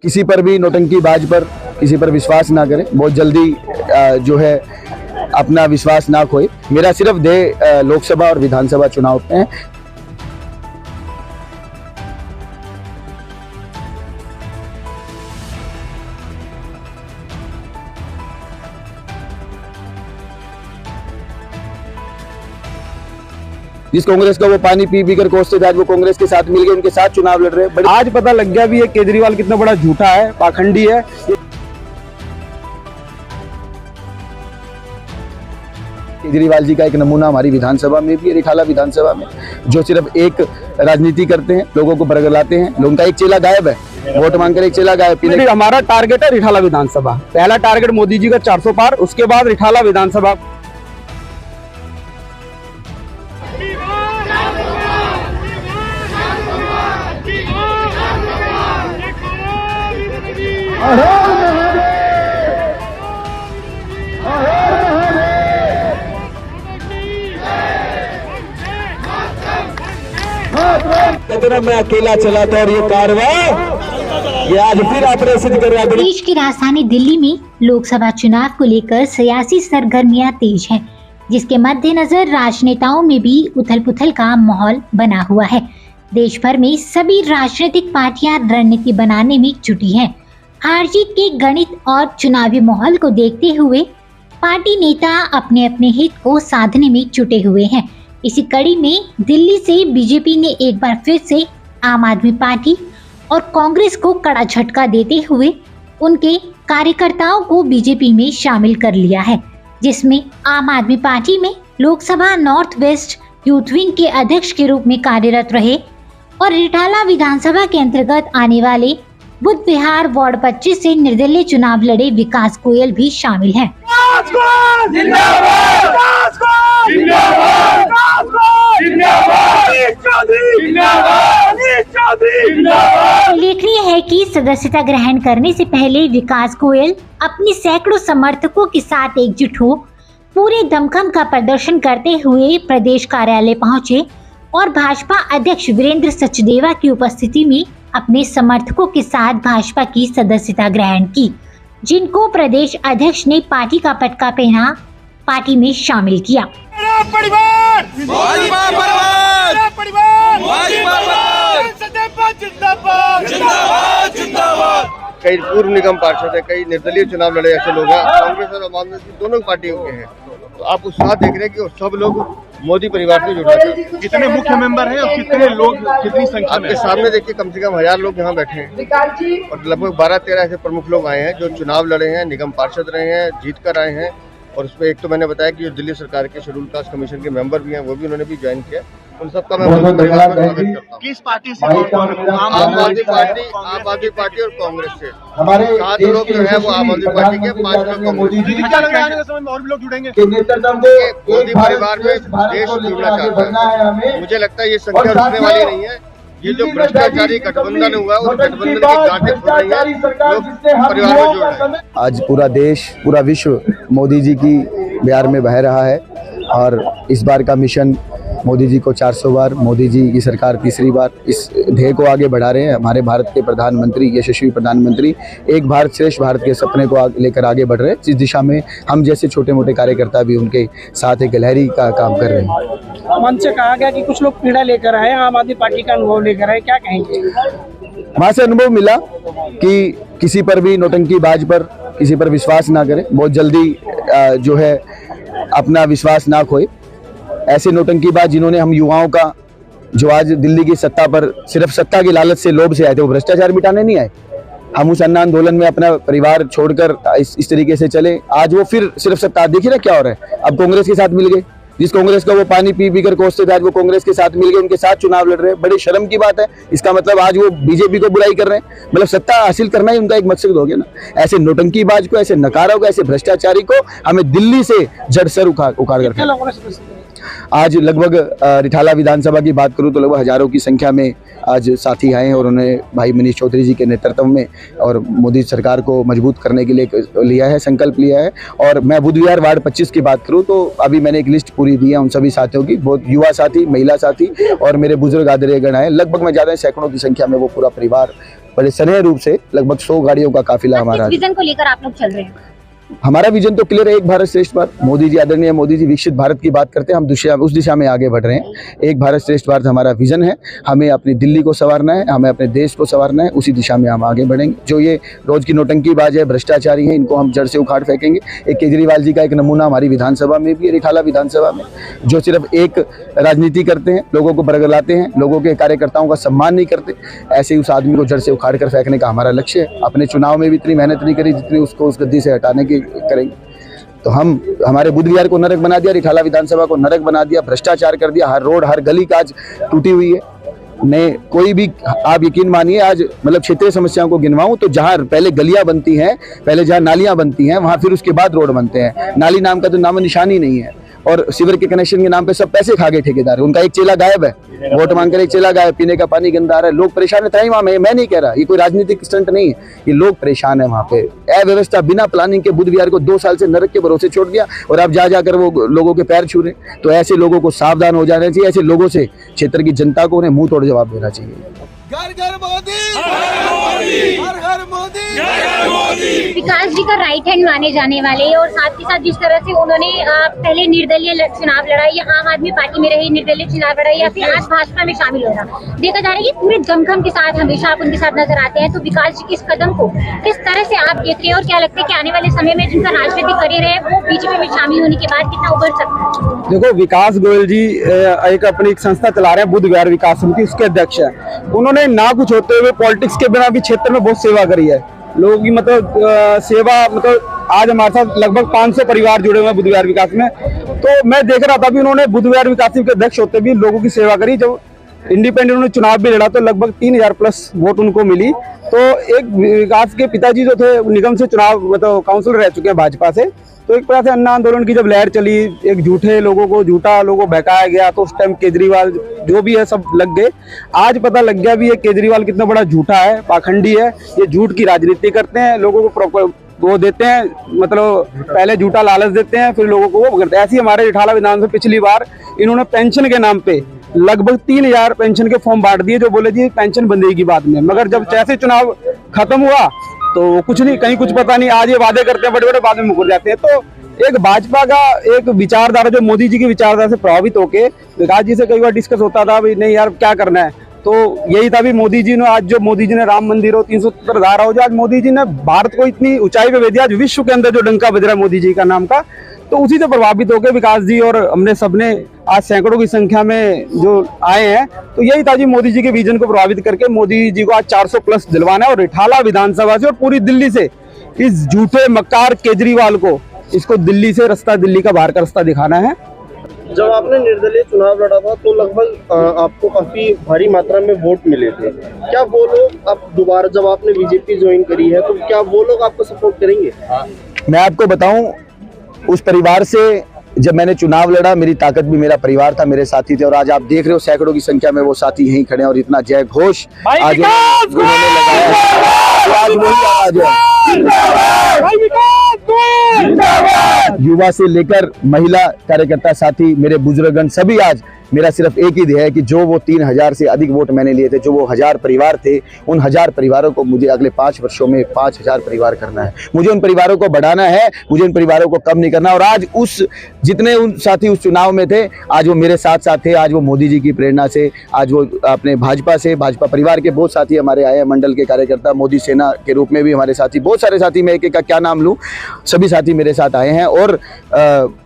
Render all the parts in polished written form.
किसी पर भी नौटंकी बाज पर किसी पर विश्वास ना करें, बहुत जल्दी जो है अपना विश्वास ना खोए। मेरा सिर्फ ध्येय लोकसभा और विधानसभा चुनाव पे है। जिस कांग्रेस का वो पानी पी पी कर कोसते थे, आज वो कांग्रेस के साथ मिलकर उनके साथ चुनाव लड़ रहे हैं। आज पता लग गया भी ये केजरीवाल कितना बड़ा झूठा है, पाखंडी है। केजरीवाल जी का एक नमूना हमारी विधानसभा में भी है, रिठाला विधानसभा में, जो सिर्फ एक राजनीति करते हैं, लोगों को बरगलाते हैं। लोगों का एक चेला गायब है, वोट मांगकर एक चेला गायब। हमारा टारगेट है रिठाला विधानसभा। पहला टारगेट मोदी जी का 400 पार, उसके बाद रिठाला विधानसभा। मैं अकेला चला था और ये कार्रवाई आज फिर आपने सिद्ध कर रहा है। देश की राजधानी दिल्ली में लोकसभा चुनाव को लेकर सियासी सरगर्मियां तेज हैं, जिसके मद्देनजर राजनेताओं में भी उथल पुथल का माहौल बना हुआ है। देश भर में सभी राजनीतिक पार्टियां रणनीति बनाने में जुटी हैं। हार जीत के गणित और चुनावी माहौल को देखते हुए पार्टी नेता अपने अपने हित को साधने में जुटे हुए हैं। इसी कड़ी में दिल्ली से बीजेपी ने एक बार फिर से आम आदमी पार्टी और कांग्रेस को कड़ा झटका देते हुए उनके कार्यकर्ताओं को बीजेपी में शामिल कर लिया है, जिसमें आम आदमी पार्टी में Lok Sabha north west youth wing के अध्यक्ष के रूप में कार्यरत रहे और रिठाला विधानसभा के अंतर्गत आने वाले बुद्ध विहार वार्ड 25 से निर्दलीय चुनाव लड़े विकास गोयल भी शामिल हैं। उल्लेखनीय है कि सदस्यता ग्रहण करने से पहले विकास गोयल अपनी सैकड़ों समर्थकों के साथ एकजुट हो पूरे दमखम का प्रदर्शन करते हुए प्रदेश कार्यालय पहुंचे और भाजपा अध्यक्ष वीरेंद्र सचदेवा की उपस्थिति में अपने समर्थकों के साथ भाजपा की सदस्यता ग्रहण की, जिनको प्रदेश अध्यक्ष ने पार्टी का पटका पहना पार्टी में शामिल किया। कई पूर्व निगम पार्षद है, कई निर्दलीय चुनाव लड़े ऐसे लोग हैं, कांग्रेस और आम आदमी दोनों पार्टियों के हैं। तो आप उत्साह देख रहे हैं कि सब लोग मोदी परिवार से जुड़ रहे हैं। कितने मुख्य मेंबर हैं और कितने लोग, कितनी संख्या में? आपके सामने देखिए, कम से कम 1000 लोग यहाँ बैठे हैं और लगभग 12-13 ऐसे प्रमुख लोग आए हैं जो चुनाव लड़े हैं, निगम पार्षद रहे हैं, जीत कर आए हैं। और उसमें एक तो मैंने बताया कि जो दिल्ली सरकार के शेड्यूल कास्ट कमीशन के मेंबर भी हैं, वो भी उन्होंने भी ज्वाइन किया। उन सबका मैं परिवार में स्वागत करता हूँ। किस पार्टी से? आम आदमी पार्टी और कांग्रेस से। हमारे 7 लोग जो है वो आम आदमी पार्टी के, 5 लोग कांग्रेस के। और भी लोग जुड़ेंगे। मोदी परिवार में देश जुड़ना चाहता है। मुझे लगता है ये संख्या रुकने वाली नहीं है। ये जो भ्रष्टाचारी गठबंधन हुआ, उस गठबंधन की गांठें खुल रही हैं, लोग परिवार में जुड़ रहे हैं। आज पूरा देश, पूरा विश्व मोदी जी की प्यार में बह रहा है और इस बार का मिशन मोदी जी को 400 बार, मोदी जी की सरकार तीसरी बार, इस ध्येय को आगे बढ़ा रहे हैं। हमारे भारत के प्रधानमंत्री, यशस्वी प्रधानमंत्री एक भारत श्रेष्ठ भारत के सपने को लेकर आगे बढ़ रहे हैं, जिस दिशा में हम जैसे छोटे मोटे कार्यकर्ता भी उनके साथ एक गिलहरी का काम कर रहे हैं। मंच से कहा गया कि कुछ लोग पीड़ा लेकर आए, आम आदमी पार्टी का अनुभव लेकर आए, क्या कहेंगे? वहाँ से अनुभव मिला कि किसी पर भी नौटंकी बाज पर किसी पर विश्वास ना करें, बहुत जल्दी जो है अपना विश्वास ना खोए। ऐसे नौटंकीबाज जिन्होंने हम युवाओं का, जो आज दिल्ली की सत्ता पर सिर्फ सत्ता की लालच से, लोभ से आए थे, वो भ्रष्टाचार मिटाने नहीं आए। हम उस अन्ना आंदोलन में अपना परिवार छोड़कर इस तरीके से चले, आज वो फिर सिर्फ सत्ता, देखिए ना क्या हो रहा है। अब कांग्रेस के साथ मिल गए, जिस कांग्रेस का वो पानी पी पी कर कोसते थे, आज वो कांग्रेस के साथ मिल गए, उनके साथ चुनाव लड़ रहे हैं। बड़ी शर्म की बात है। इसका मतलब आज वो बीजेपी को बुराई कर रहे हैं, मतलब सत्ता हासिल करना ही उनका एक मकसद हो गया ना। ऐसे नौटंकीबाज को, ऐसे नकारों को, ऐसे भ्रष्टाचारी को हमें दिल्ली से जड़ सर उखाड़ कर, आज लगभग रिठाला विधानसभा की बात करूं तो लगभग हजारों की संख्या में आज साथी आए हैं और उन्होंने भाई मनीष चौधरी जी के नेतृत्व में और मोदी सरकार को मजबूत करने के लिए लिया है, संकल्प लिया है। और मैं बुद्ध विहार वार्ड 25 की बात करूं तो अभी मैंने एक लिस्ट पूरी दी है उन सभी साथियों की, बहुत युवा साथी, महिला साथी और मेरे बुजुर्ग आदरणीयगण आए, लगभग मैं ज़्यादा सैकड़ों की संख्या में वो पूरा परिवार बड़े सनह रूप से लगभग 100 गाड़ियों का काफिला हमारा। विजन को लेकर आप लोग चल रहे हैं? हमारा विजन तो क्लियर है, एक भारत श्रेष्ठ भारत। मोदी जी, आदरणीय मोदी जी विकसित भारत की बात करते हैं, हम उस दिशा में आगे बढ़ रहे हैं। एक भारत श्रेष्ठ भारत हमारा विजन है। हमें अपनी दिल्ली को संवारना है, हमें अपने देश को संवारना है, उसी दिशा में हम आगे बढ़ेंगे। जो ये रोज की नोटंकीबाज है, भ्रष्टाचारी है, इनको हम जड़ से उखाड़ फेंकेंगे। एक केजरीवाल जी का एक नमूना हमारी विधानसभा में भी, रिठाला विधानसभा में, जो सिर्फ एक राजनीति करते हैं, लोगों को बरगलाते हैं, लोगों के कार्यकर्ताओं का सम्मान नहीं करते। ऐसे उस आदमी को जड़ से उखाड़ कर फेंकने का हमारा लक्ष्य है। अपने चुनाव में भी इतनी मेहनत नहीं करी जितनी उसको उस गद्दी से हटाने की करेंगे। तो हमारे बुध विहार को नरक बना दिया, रिठाला विधानसभा को नरक बना दिया, भ्रष्टाचार कर दिया, हर रोड हर गली का आज टूटी हुई है। ने कोई भी, आप यकीन मानिए, आज मतलब क्षेत्रीय समस्याओं को गिनवाऊं तो जहां पहले गलियां बनती हैं, पहले जहां नालियां बनती हैं, वहां फिर उसके बाद रोड बनते हैं। नाली नाम का तो नामो निशानी नहीं है। और सीवर के कनेक्शन के नाम पे सब पैसे खा गए ठेकेदार। उनका एक चेला गायब है, वोट मांगकर एक चेला गायब, पीने का पानी गंदा आ रहा है, लोग परेशान है। वहां मैं नहीं कह रहा, ये कोई राजनीतिक स्टंट नहीं है, ये लोग परेशान है वहां पे। अव्यवस्था बिना प्लानिंग के बुध विहार को 2 साल से नरक के भरोसे छोड़ दिया और अब जाकर वो लोगों के पैर छू रहे। तो ऐसे लोगों को सावधान हो जाना चाहिए। ऐसे लोगों से क्षेत्र की जनता को उन्हें मुंह तोड़ जवाब देना चाहिए। घर घर मोदी, हर घर मोदी, विकास जी का राइट हैंड माने जाने वाले और साथ ही साथ जिस तरह से उन्होंने पहले निर्दलीय चुनाव लड़ा या आम आदमी पार्टी में रही निर्दलीय चुनाव लड़ा या फिर आज भाजपा में शामिल हो रहा, देखा जा रहा है कि पूरे दमखम के साथ हमेशा आप उनके साथ नजर आते हैं। तो विकास जी के इस कदम को किस तरह से आप देख रहे हैं और क्या लगता है कि आने वाले समय में जिनका राजनीतिक करियर है वो बीजेपी में शामिल होने के बाद कितना उभर सकता है? देखो, विकास गोयल जी एक अपनी संस्था चला रहे हैं, बुध विहार विकास समिति, उसके अध्यक्ष है। उन्होंने ना कुछ होते हुए पॉलिटिक्स के बिना भी क्षेत्र में बहुत सेवा करी है। लोगों की मतलब सेवा, मतलब आज हमारे साथ लगभग 500 परिवार जुड़े हुए हैं बुध विहार विकास में। तो मैं देख रहा था भी उन्होंने बुध विहार विकास के अध्यक्ष होते भी लोगों की सेवा करी। जब इंडिपेंडेंट उन्होंने चुनाव भी लड़ा तो लगभग 3000 प्लस वोट उनको मिली। तो एक विकास के पिताजी जो थे निगम से चुनाव मतलब काउंसिलर रह चुके हैं भाजपा से। तो एक तरह से अन्ना आंदोलन की जब लहर चली, एक झूठा लोगों को बहकाया गया, तो उस टाइम केजरीवाल जो भी है सब लग गए। आज पता लग गया भी ये केजरीवाल कितना बड़ा झूठा है, पाखंडी है। ये झूठ की राजनीति करते हैं, लोगों को वो देते हैं, मतलब पहले झूठा लालच देते हैं, फिर लोगों को वो करते हैं। ऐसे ही हमारे रिठाला विधानसभा पिछली बार इन्होंने पेंशन के नाम पे लगभग 3000 पेंशन के फॉर्म बांट दिए, जो बोले जी पेंशन बंदेगी बाद में। मगर जब जैसे चुनाव खत्म हुआ तो कुछ नहीं, कहीं कुछ पता नहीं। आज ये वादे करते हैं बड़े बड़े, बाद में मुकर जाते हैं। तो एक भाजपा का एक विचारधारा जो मोदी जी की विचारधारा से प्रभावित होके विकास जी से कई बार डिस्कस होता था भी नहीं यार क्या करना है। तो यही था भी मोदी जी ने आज जो मोदी जी ने राम मंदिर हो, 370 धारा हो, जो आज मोदी जी ने भारत को इतनी ऊंचाई पे भेज दिया, आज विश्व के अंदर जो डंका बज रहा है मोदी जी का नाम का, तो उसी से प्रभावित होकर विकास जी और हमने सबने आज सैकड़ों की संख्या में जो आए हैं। तो यही था जी मोदी जी के विजन को प्रभावित करके मोदी जी को आज 400 प्लस दिलवाना है और रिठाला विधानसभा से और पूरी दिल्ली से इस झूठे मक्कार केजरीवाल को, इसको दिल्ली से रास्ता, दिल्ली का बाहर का रास्ता दिखाना है। जब आपने निर्दलीय चुनाव लड़ा था तो लगभग आपको काफी भारी मात्रा में वोट मिले थे। क्या वो लोग अब दोबारा जब आपने बीजेपी ज्वाइन करी है तो क्या वो लोग आपको सपोर्ट करेंगे? मैं आपको बताऊं, उस परिवार से जब मैंने चुनाव लड़ा, मेरी ताकत भी मेरा परिवार था, मेरे साथी थे। और आज आप देख रहे हो सैकड़ों की संख्या में वो साथी यहीं खड़े हैं और इतना जय घोष आज उन्होंने लगाया है। आज वही आवाज है, युवा से लेकर महिला कार्यकर्ता साथी, मेरे बुजुर्गगण सभी। आज मेरा सिर्फ एक ही ध्येय है कि जो वो 3000 से अधिक वोट मैंने लिए थे, जो वो 1000 परिवार थे, उन 1000 परिवारों को मुझे अगले 5 वर्षों में 5000 परिवार करना है। मुझे उन परिवारों को बढ़ाना है, मुझे उन परिवारों को कम नहीं करना। और आज उस जितने उन साथी उस चुनाव में थे, आज वो मेरे साथ साथ थे। आज वो मोदी जी की प्रेरणा से, आज वो अपने भाजपा से, भाजपा परिवार के बहुत साथी हमारे आए हैं, मंडल के कार्यकर्ता, मोदी सेना के रूप में भी हमारे साथी, बहुत सारे साथी, मैं एक एक का क्या नाम लूँ, सभी साथी मेरे साथ आए हैं। और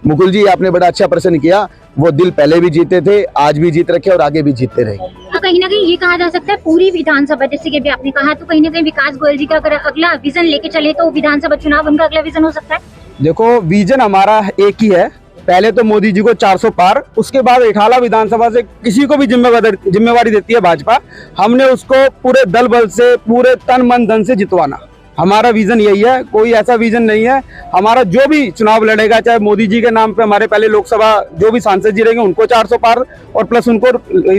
मुकुल जी, आपने बड़ा अच्छा प्रश्न किया। वो दिल पहले भी जीते थे, आज भी जीत रखे और आगे भी जीतते रहे। तो कहीं ना कहीं ये कहा जा सकता है पूरी विधानसभा, जैसे कि अभी आपने कहा, तो कहीं ना कहीं विकास गोयल जी का अगर अगला विजन लेके चले तो विधानसभा चुनाव उनका अगला विजन हो सकता है। देखो, विजन हमारा एक ही है, पहले तो मोदी जी को 400 पार, उसके बाद रिठाला विधानसभा से किसी को भी जिम्मेवारी देती है भाजपा, हमने उसको पूरे दल बल से, पूरे तन मन धन से जितवाना। हमारा विजन यही है, कोई ऐसा विजन नहीं है। हमारा जो भी चुनाव लड़ेगा, चाहे मोदी जी के नाम पे हमारे पहले लोकसभा जो भी सांसद जी रहेंगे उनको 400 पार और प्लस उनको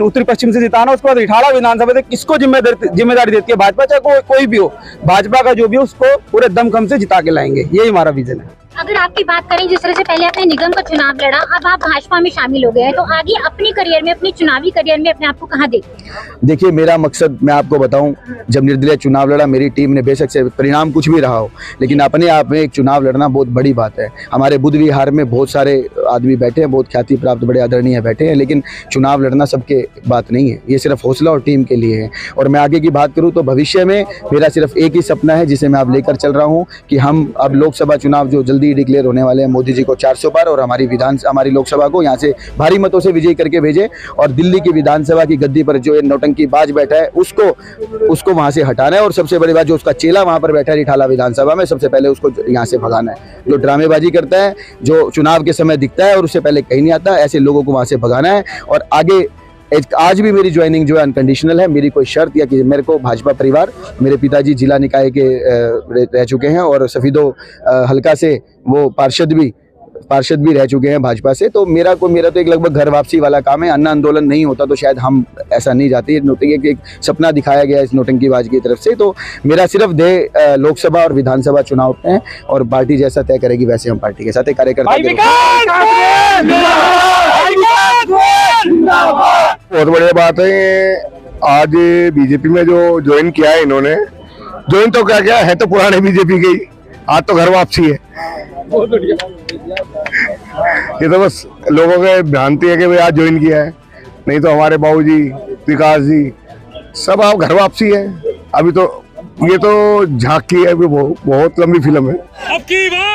उत्तरी पश्चिम से जिताना। उसके बाद रिठाला विधानसभा से किसको जिम्मेदारी देती है भाजपा, चाहे कोई भी हो, भाजपा का जो भी हो उसको पूरे दमखम से जिता के लाएंगे, यही हमारा विजन है। अगर आपकी बात करें, जिस तरह से पहले आपने निगम का चुनाव लड़ा, अब आप भाजपा में शामिल हो गए हैं, तो आगे अपनी करियर में, अपनी चुनावी करियर में अपने आप को कहाँ देखते? देखिए, मेरा मकसद मैं आपको बताऊं, जब निर्दलीय चुनाव लड़ा, मेरी टीम ने बेशक से परिणाम कुछ भी रहा हो, लेकिन अपने आप में एक चुनाव लड़ना बहुत बड़ी बात है। हमारे बुध विहार में बहुत सारे आदमी बैठे हैं, बहुत ख्याति प्राप्त बड़े आदरणीय बैठे हैं, लेकिन चुनाव लड़ना सबके बात नहीं है। ये सिर्फ हौसला और टीम के लिए है। और मैं आगे की बात करूं तो भविष्य में मेरा सिर्फ एक ही सपना है, जिसे मैं अब लेकर चल रहा हूं, कि हम अब लोकसभा चुनाव जो जल्दी डिक्लेयर होने वाले हैं, मोदी जी को 400 पार और हमारी लोकसभा को यहाँ से भारी मतों से विजयी करके भेजे, और दिल्ली की विधानसभा की गद्दी पर जो नौटंकी बाज बैठा है उसको वहां से हटाना है। और सबसे बड़ी बात, जो उसका चेला वहां पर बैठा है रिठाला विधानसभा में, सबसे पहले उसको यहाँ से भगाना है। जो ड्रामेबाजी करता है, जो चुनाव के समय दिखता है और उससे पहले कहीं नहीं आता, ऐसे लोगों को वहां से भगाना है। और आगे आज भी मेरी ज्वाइनिंग जो है अनकंडीशनल है। मेरी कोई शर्त या कि मेरे को भाजपा परिवार, मेरे पिताजी जिला निकाय के रह चुके हैं और सफीदो हल्का से वो पार्षद भी रह चुके हैं भाजपा से। तो मेरा तो एक लगभग घर वापसी वाला काम है। अन्ना आंदोलन नहीं होता तो शायद हम ऐसा नहीं जाते। नोटंकी एक सपना दिखाया गया इस नोटंकीबाज की तरफ से। तो मेरा सिर्फ ध्येय लोकसभा और विधानसभा चुनाव है, और पार्टी जैसा तय करेगी वैसे हम पार्टी के साथ एक कार्यकर्ता के रूप में। बहुत बढ़िया बात है। आज बीजेपी में जो ज्वाइन किया है इन्होंने, ज्वाइन तो क्या है तो पुराने बीजेपी के ही, आज तो घर वापसी है। ये तो बस लोगों के भ्रांति है कि भाई आज ज्वाइन किया है, नहीं तो हमारे बाबूजी विकास जी सब आप घर वापसी है। अभी तो ये तो झांकी है, बहुत लंबी फिल्म है। अब की बार